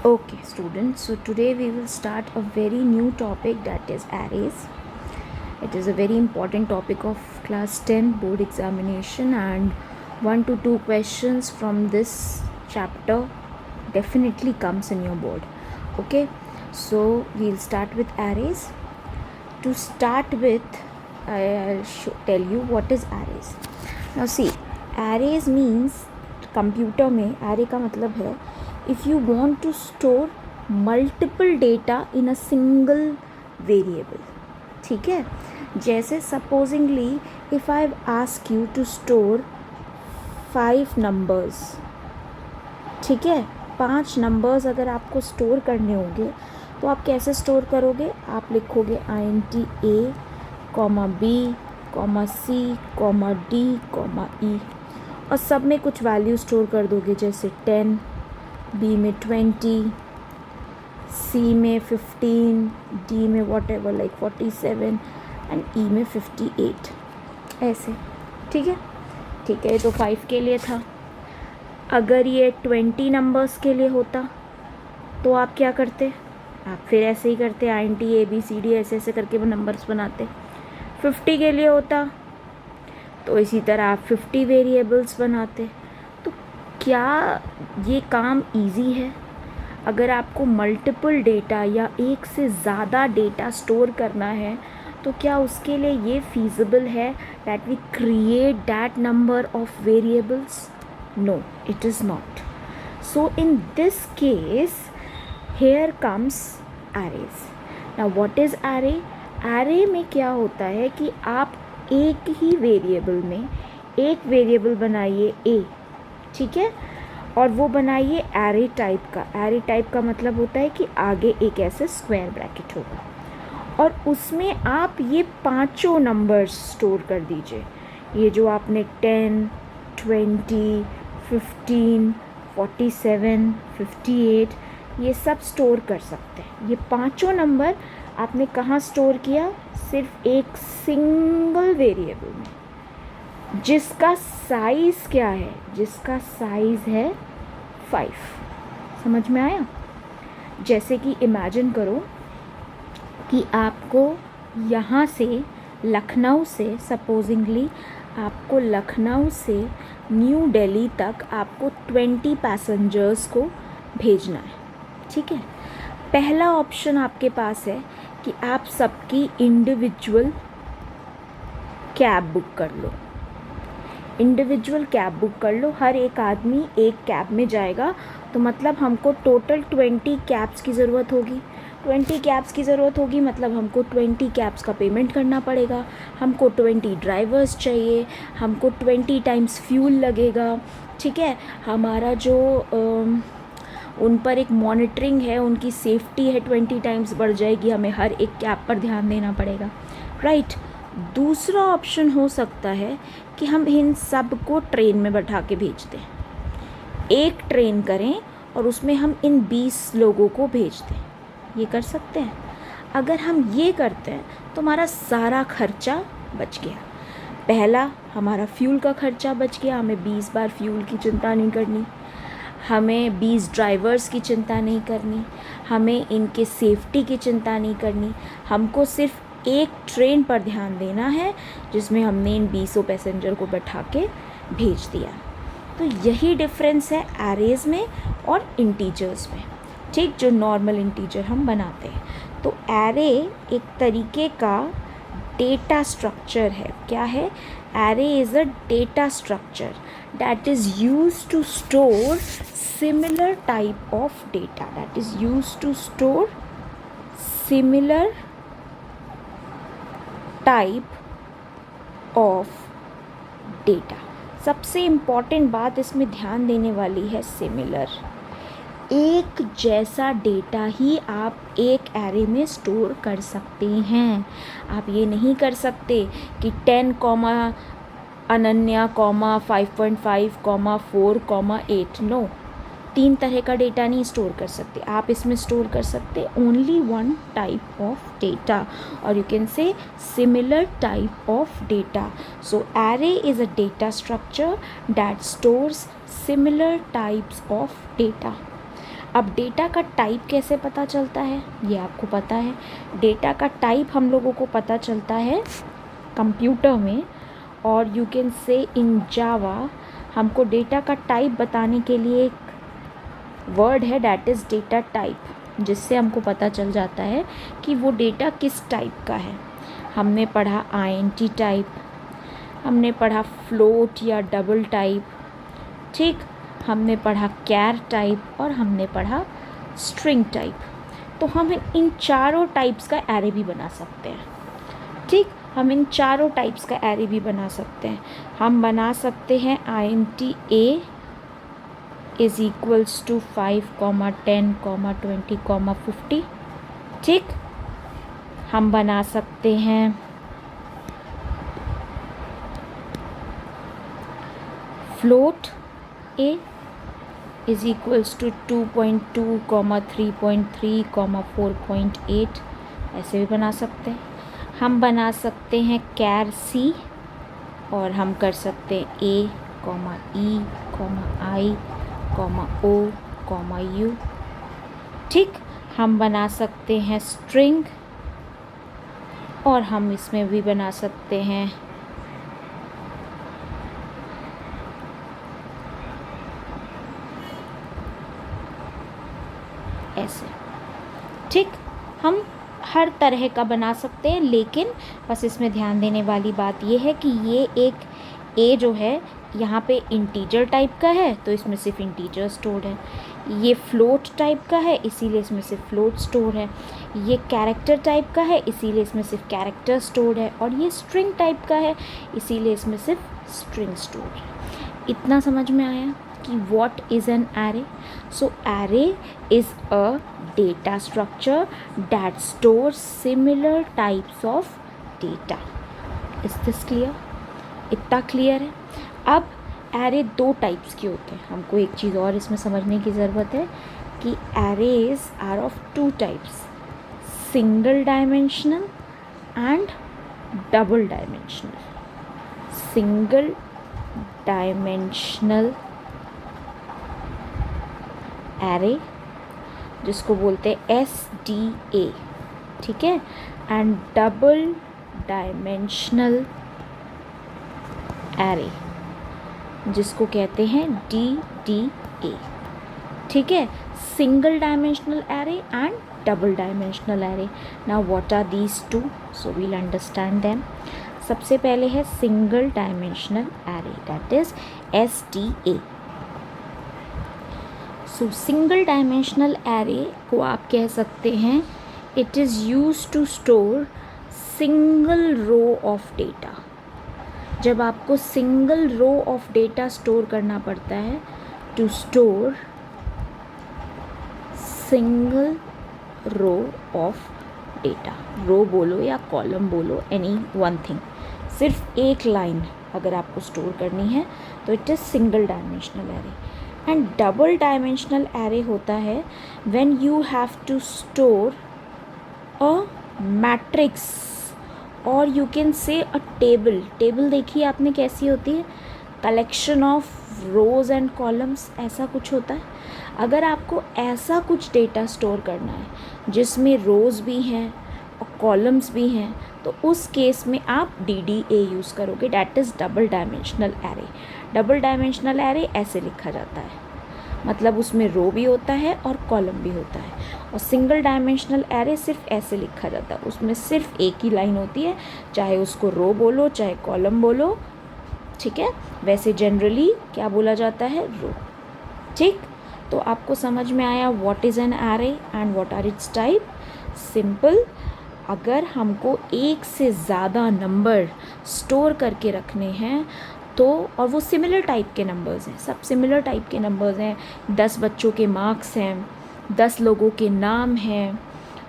Okay, students, so today we will start a very new topic, that is arrays. It is a very important topic of class 10 board examination, and 1 to 2 questions from this chapter definitely comes in your board. Okay, so we'll start with arrays. To start with, I'll tell you what is arrays. Now see, arrays means computer में array का मतलब है if you want to store multiple data in a single variable. ठीक है, जैसे supposingly if I ask you to store 5 numbers, ठीक है, 5 numbers अगर आपको स्टोर करने होंगे तो आप कैसे स्टोर करोगे? आप लिखोगे INT A, B, C, D, E और सब में कुछ वैल्यू स्टोर कर दोगे, जैसे 10, B में 20, C में 15, D में what ever like 47 and E में 58, ऐसे। ठीक है, ठीक है, तो 5 के लिए था। अगर ये 20 नंबर्स के लिए होता तो आप क्या करते? आप फिर ऐसे ही करते, INT ABCD ऐसे ऐसे करके वो नंबर्स बनाते। 50 के लिए होता तो इसी तरह आप 50 वेरिएबल्स बनाते। तो क्या ये काम इजी है? अगर आपको मल्टीपल डेटा या एक से ज़्यादा डेटा स्टोर करना है तो क्या उसके लिए ये फीजिबल है that we create that number of variables? No, it is not. So in this case, here comes arrays. Now what is array? Array में क्या होता है कि आप एक ही वेरिएबल में एक वेरिएबल बनाइए a, ठीक है, और वो बनाइए array टाइप का। array टाइप का मतलब होता है कि आगे एक ऐसे स्क्वायर ब्रैकेट होगा और उसमें आप ये पांचों नंबर्स स्टोर कर दीजिए। ये जो आपने 10, 20, 15, 47, 58 ये सब स्टोर कर सकते हैं। ये पांचों नंबर आपने कहाँ स्टोर किया? सिर्फ एक सिंगल वेरिएबल में, जिसका साइज़ क्या है? जिसका साइज़ है 5। समझ में आया? जैसे कि इमेजिन करो कि आपको यहाँ से लखनऊ से, सपोजिंगली आपको लखनऊ से न्यू दिल्ली तक आपको 20 पैसेंजर्स को भेजना है। ठीक है, पहला ऑप्शन आपके पास है कि आप सबकी इंडिविजुअल कैब बुक कर लो। इंडिविजुअल कैब बुक कर लो, हर एक आदमी एक कैब में जाएगा, तो मतलब हमको टोटल 20 कैब्स की ज़रूरत होगी। 20 कैब्स की ज़रूरत होगी मतलब हमको 20 कैब्स का पेमेंट करना पड़ेगा, हमको 20 ड्राइवर्स चाहिए, हमको 20 टाइम्स फ्यूल लगेगा। ठीक है, हमारा जो उन पर एक मॉनिटरिंग है, उनकी सेफ्टी है 20 टाइम्स बढ़ जाएगी, हमें हर एक कैब पर ध्यान देना पड़ेगा, राइट। दूसरा ऑप्शन हो सकता है कि हम इन सब को ट्रेन में बैठा के भेज दें, एक ट्रेन करें और उसमें हम इन 20 लोगों को भेज दें। ये कर सकते हैं। अगर हम ये करते हैं तो हमारा सारा खर्चा बच गया। पहला, हमारा फ्यूल का खर्चा बच गया, हमें 20 बार फ्यूल की चिंता नहीं करनी, हमें 20 ड्राइवर्स की चिंता नहीं करनी, हमें इनके सेफ्टी की चिंता नहीं करनी, हमको सिर्फ एक ट्रेन पर ध्यान देना है जिसमें हमने इन 20 पैसेंजर को बैठा के भेज दिया। तो यही डिफरेंस है एरेज में और इंटीजर्स में, ठीक, जो नॉर्मल इंटीजर हम बनाते हैं। तो एरे एक तरीके का डेटा स्ट्रक्चर है। क्या है? Array is a data structure that is used to store similar type of data, that is used to store similar type of data. सबसे इम्पॉर्टेंट बात इसमें ध्यान देने वाली है सिमिलर। एक जैसा डेटा ही आप एक एरे में स्टोर कर सकते हैं। आप ये नहीं कर सकते कि 10, अनन्या, 5.5, 4, 8, नो, 3 तरह का डेटा नहीं स्टोर कर सकते। आप इसमें स्टोर कर सकते ओनली 1 टाइप ऑफ डेटा, और यू कैन से similar type of data. So array is a data structure that stores similar types of data. अब डेटा का टाइप कैसे पता चलता है, ये आपको पता है। डेटा का टाइप हम लोगों को पता चलता है कंप्यूटर में, और यू कैन से इन जावा हमको डेटा का टाइप बताने के लिए एक वर्ड है, डैट इज़ डेटा टाइप, जिससे हमको पता चल जाता है कि वो डेटा किस टाइप का है। हमने पढ़ा INT टाइप, हमने पढ़ा फ्लोट या डबल टाइप, ठीक, हमने पढ़ा कैर टाइप, और हमने पढ़ा स्ट्रिंग टाइप। तो हम इन चारों टाइप्स का एरे भी बना सकते हैं, ठीक, हम इन चारों टाइप्स का एरे भी बना सकते हैं। हम बना सकते हैं INT A is equals to 5, 10, 20, 50, ठीक। हम बना सकते हैं float A is equals to 2.2, 3.3, 4.8, ऐसे भी बना सकते हैं। हम बना सकते हैं कैर C, और हम कर सकते हैं A, E, I, O, U, ठीक। हम बना सकते हैं स्ट्रिंग, और हम इसमें भी बना सकते हैं ऐसे, ठीक। हम हर तरह का बना सकते हैं, लेकिन बस इसमें ध्यान देने वाली बात ये है कि ये एक A जो है यहाँ पे इंटीजर टाइप का है, तो इसमें सिर्फ इंटीजर स्टोर है। ये फ्लोट टाइप का है, इसीलिए इसमें सिर्फ फ्लोट स्टोर है। ये कैरेक्टर टाइप का है, इसीलिए इसमें सिर्फ कैरेक्टर स्टोर है। और ये स्ट्रिंग टाइप का है, इसीलिए इसमें सिर्फ स्ट्रिंग स्टोर है। इतना समझ में आया कि what is an array? So array is a data structure that stores similar types of data. Is this clear? इतना क्लियर है। अब एरे दो टाइप्स के होते हैं। हमको एक चीज़ और इसमें समझने की ज़रूरत है कि arrays are of two types, single dimensional and double dimensional. Single dimensional array जिसको बोलते हैं SDA, ठीक है, एंड डबल डायमेंशनल एरे जिसको कहते हैं DDA, ठीक है। Single dimensional array and double dimensional array. Now what are these two, so we'll understand them. सबसे पहले है single dimensional array, that is SDA। So single dimensional array को आप कह सकते हैं it is used to store single row of data. जब आपको single row of data store करना पड़ता है, to store single row of data, row बोलो या कॉलम बोलो, एनी वन थिंग, सिर्फ एक लाइन अगर आपको स्टोर करनी है तो it is single dimensional array. And double dimensional array होता है when you have to store a matrix और you can say a table. Table देखिए आपने कैसी होती है, collection of rows and columns, ऐसा कुछ होता है। अगर आपको ऐसा कुछ डेटा स्टोर करना है जिसमें रोज़ भी हैं और कॉलम्स भी हैं, तो उस केस में आप DDA यूज़ करोगे, that is double dimensional array. Double dimensional array ऐसे लिखा जाता है, मतलब उसमें रो भी होता है और कॉलम भी होता है। और सिंगल डायमेंशनल एरे सिर्फ ऐसे लिखा जाता है, उसमें सिर्फ एक ही लाइन होती है, चाहे उसको रो बोलो चाहे कॉलम बोलो, ठीक है। वैसे जनरली क्या बोला जाता है, रो, ठीक। तो आपको समझ में आया what is an array and what are its type. Simple, अगर हमको एक से ज़्यादा नंबर स्टोर करके रखने हैं तो, और वो सिमिलर टाइप के नंबर्स हैं, सब सिमिलर टाइप के नंबर्स हैं, 10 बच्चों के मार्क्स हैं, 10 लोगों के नाम हैं,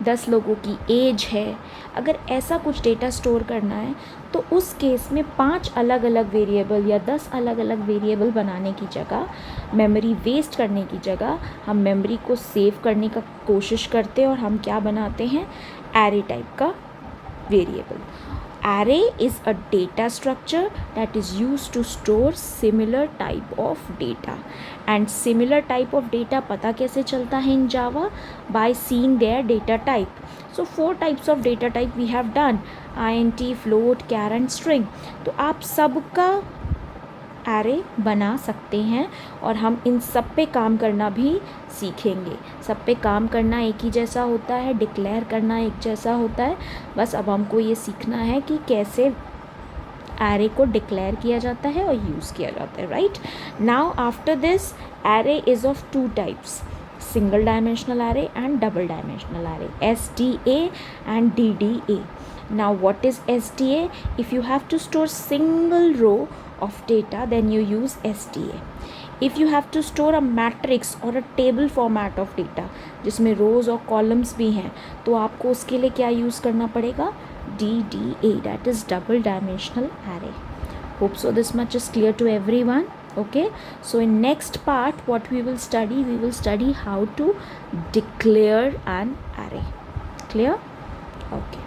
10 लोगों की एज है, अगर ऐसा कुछ डेटा स्टोर करना है तो उस केस में 5 अलग अलग वेरिएबल या 10 अलग अलग वेरिएबल बनाने की जगह, मेमोरी वेस्ट करने की जगह, हम मेमोरी को सेव करने का कोशिश करते हैं और हम क्या बनाते हैं, एरे टाइप का variable. array is a data structure that is used to store similar type of data. And similar type of data पता कैसे चलता है in Java? By seeing their data type. So 4 types of data type we have done: int, float, char and string. तो आप सबका array बना सकते हैं और हम इन सब पे काम करना भी सीखेंगे. सब पे काम करना एक ही जैसा होता है, डिक्लेयर करना एक जैसा होता है. बस अब हमको ये सीखना है कि कैसे एरे को डिक्लेयर किया जाता है और यूज़ किया जाता है. Right now after this, array is of 2 types: single dimensional array and double dimensional array, SDA and DDA. Now what is SDA? If you have to store single row of data, then you use SDA. If you have to store a matrix or a table format of data जिसमें rows और columns भी हैं, तो आपको उसके लिए क्या use करना पड़ेगा? DDA, that is double dimensional array. Hope so this much is clear to everyone. Okay, so in next part what we will study how to declare an array. Clear? Okay.